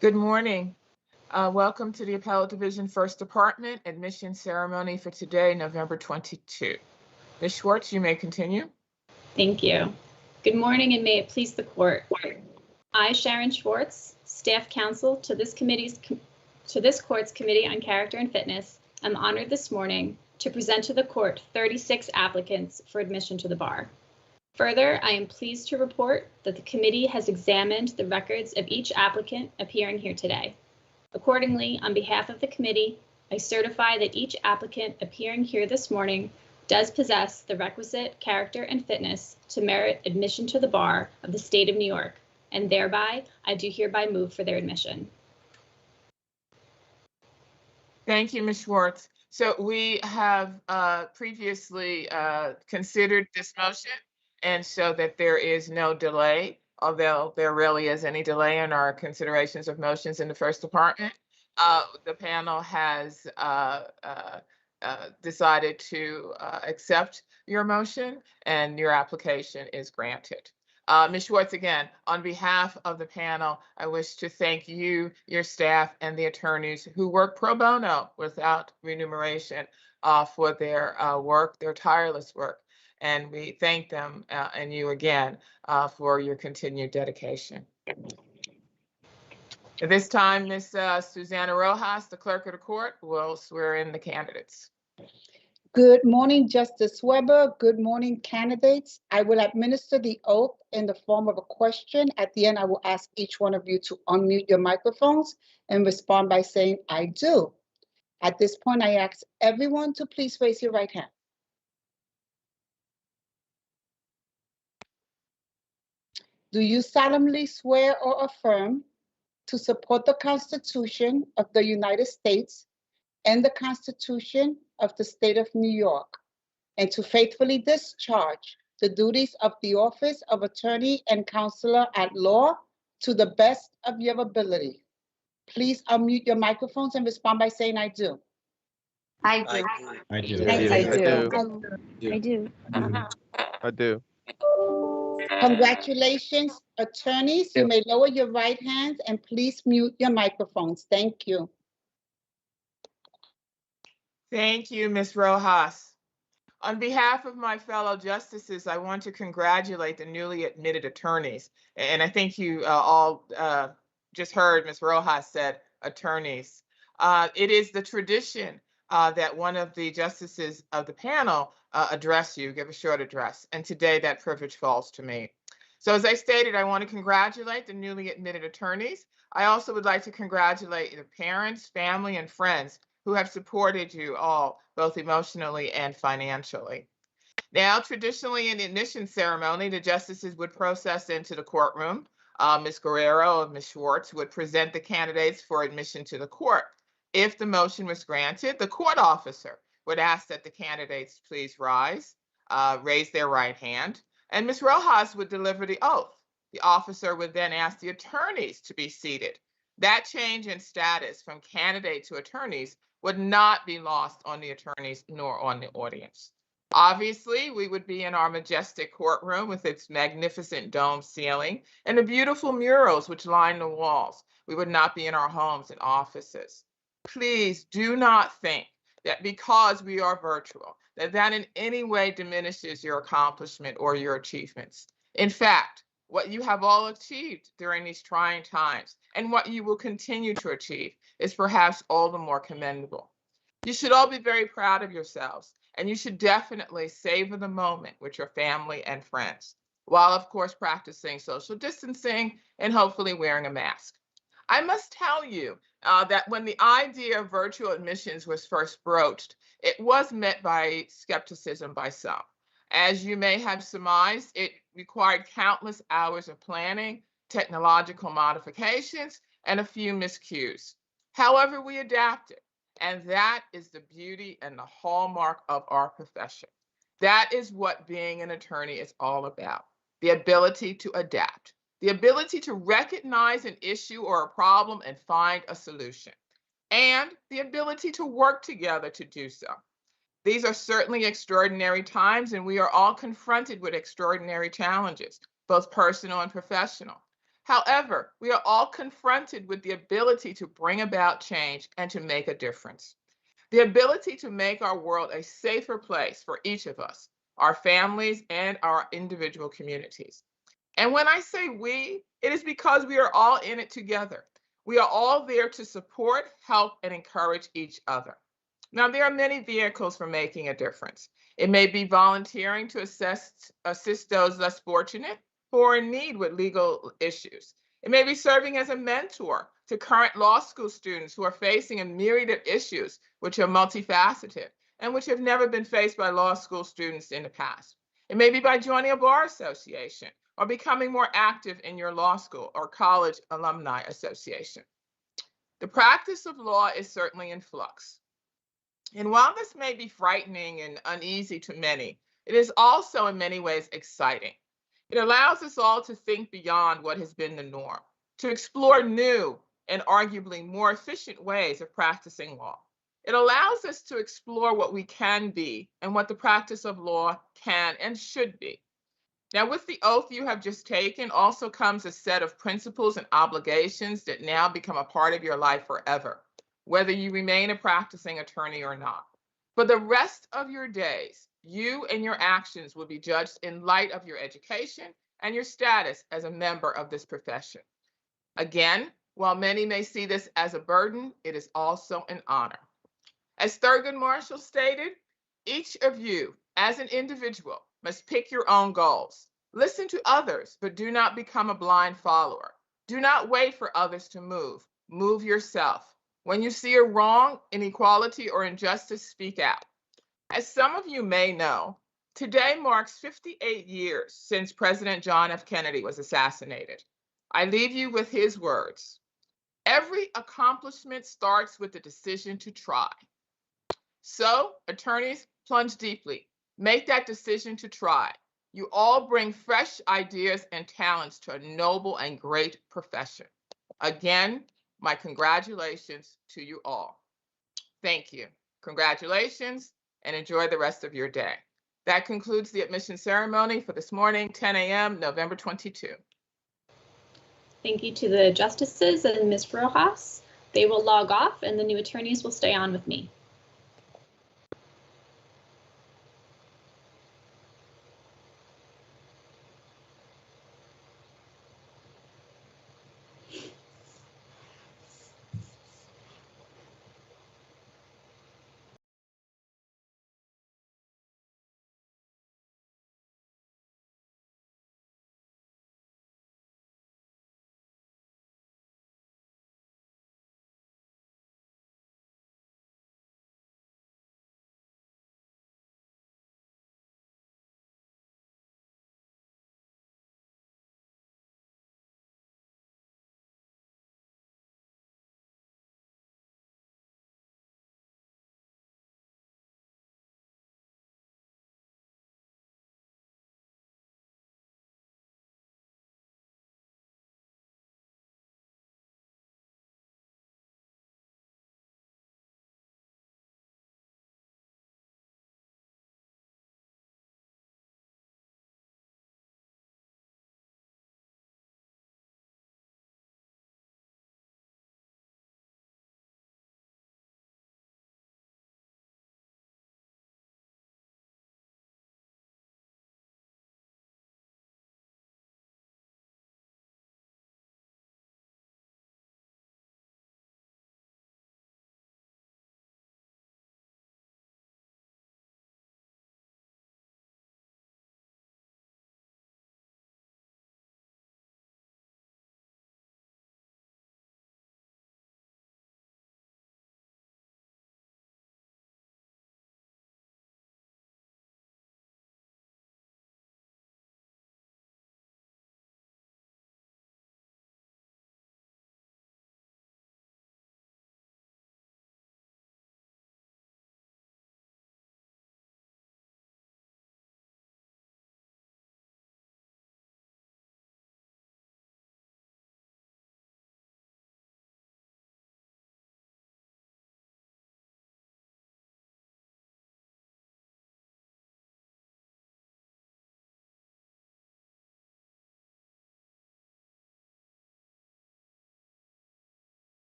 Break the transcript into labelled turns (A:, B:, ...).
A: Good morning. Welcome to the Appellate Division First Department admission ceremony for today, November 22. Ms. Schwartz, you may continue.
B: Thank you. Good morning, and may it please the court. I, Sharon Schwartz, staff counsel to this court's Committee on Character and Fitness, am honored this morning to present to the court 36 applicants for admission to the bar. Further, I am pleased to report that the committee has examined the records of each applicant appearing here today. Accordingly, on behalf of the committee, I certify that each applicant appearing here this morning does possess the requisite character and fitness to merit admission to the bar of the state of New York, and thereby I do hereby move for their admission.
A: Thank you, Ms. Schwartz. So we have previously considered this motion, and so that there is no delay, although there really is any delay in our considerations of motions in the First Department. The panel has decided to accept your motion, and your application is granted. Ms. Schwartz, again, on behalf of the panel, I wish to thank you, your staff, and the attorneys who work pro bono without remuneration for their work, their tireless work. And we thank them and you again for your continued dedication. At this time, Ms. Susana Rojas, the clerk of the court, will swear in the candidates.
C: Good morning, Justice Weber. Good morning, candidates. I will administer the oath in the form of a question. At the end, I will ask each one of you to unmute your microphones and respond by saying, "I do." At this point, I ask everyone to please raise your right hand. Do you solemnly swear or affirm to support the Constitution of the United States and the Constitution of the State of New York, and to faithfully discharge the duties of the office of Attorney and Counselor at Law to the best of your ability? Please unmute your microphones and respond by saying, "I do."
D: I do.
E: I do.
D: I do.
E: I do.
C: Congratulations, attorneys. You may lower your right hands and please mute your microphones. Thank you.
A: Thank you, Ms. Rojas. On behalf of my fellow justices, I want to congratulate the newly admitted attorneys. And I think you all just heard Ms. Rojas said attorneys. It is the tradition that one of the justices of the panel address you, give a short address. And today that privilege falls to me. So as I stated, I want to congratulate the newly admitted attorneys. I also would like to congratulate the parents, family, and friends who have supported you all, both emotionally and financially. Now, traditionally in the admission ceremony, the justices would process into the courtroom. Ms. Guerrero and Ms. Schwartz would present the candidates for admission to the court. If the motion was granted, the court officer would ask that the candidates please rise, raise their right hand, and Ms. Rojas would deliver the oath. The officer would then ask the attorneys to be seated. That change in status from candidate to attorneys would not be lost on the attorneys nor on the audience. Obviously, we would be in our majestic courtroom with its magnificent dome ceiling and the beautiful murals which line the walls. We would not be in our homes and offices. Please do not think that because we are virtual, that in any way diminishes your accomplishment or your achievements. In fact, what you have all achieved during these trying times and what you will continue to achieve is perhaps all the more commendable. You should all be very proud of yourselves, and you should definitely savor the moment with your family and friends, while of course practicing social distancing and hopefully wearing a mask. I must tell you that when the idea of virtual admissions was first broached, it was met by skepticism by some. As you may have surmised, it required countless hours of planning, technological modifications, and a few miscues. However, we adapted, and that is the beauty and the hallmark of our profession. That is what being an attorney is all about, the ability to adapt, the ability to recognize an issue or a problem and find a solution, and the ability to work together to do so. These are certainly extraordinary times, and we are all confronted with extraordinary challenges, both personal and professional. However, we are all confronted with the ability to bring about change and to make a difference. The ability to make our world a safer place for each of us, our families, and our individual communities. And when I say we, it is because we are all in it together. We are all there to support, help, and encourage each other. Now, there are many vehicles for making a difference. It may be volunteering to assist those less fortunate who are in need with legal issues. It may be serving as a mentor to current law school students who are facing a myriad of issues which are multifaceted and which have never been faced by law school students in the past. It may be by joining a bar association or becoming more active in your law school or college alumni association. The practice of law is certainly in flux. And while this may be frightening and uneasy to many, it is also in many ways exciting. It allows us all to think beyond what has been the norm, to explore new and arguably more efficient ways of practicing law. It allows us to explore what we can be and what the practice of law can and should be. Now, with the oath you have just taken also comes a set of principles and obligations that now become a part of your life forever, whether you remain a practicing attorney or not. For the rest of your days, you and your actions will be judged in light of your education and your status as a member of this profession. Again, while many may see this as a burden, it is also an honor. As Thurgood Marshall stated, each of you, as an individual, must pick your own goals. Listen to others, but do not become a blind follower. Do not wait for others to move. Move yourself. When you see a wrong, inequality, or injustice, speak out. As some of you may know, today marks 58 years since President John F. Kennedy was assassinated. I leave you with his words. Every accomplishment starts with the decision to try. So, attorneys, plunge deeply. Make that decision to try. You all bring fresh ideas and talents to a noble and great profession. Again, my congratulations to you all. Thank you. Congratulations and enjoy the rest of your day. That concludes the admission ceremony for this morning, 10 a.m., November 22.
B: Thank you to the justices and Ms. Rojas. They will log off and the new attorneys will stay on with me.